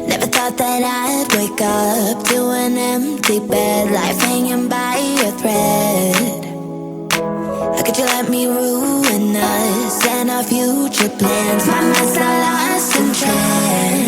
Never thought that I'd wake up to an empty bed, life hanging by a thread. How could you let me ruin us and our future plans? My mind's not lost in trance.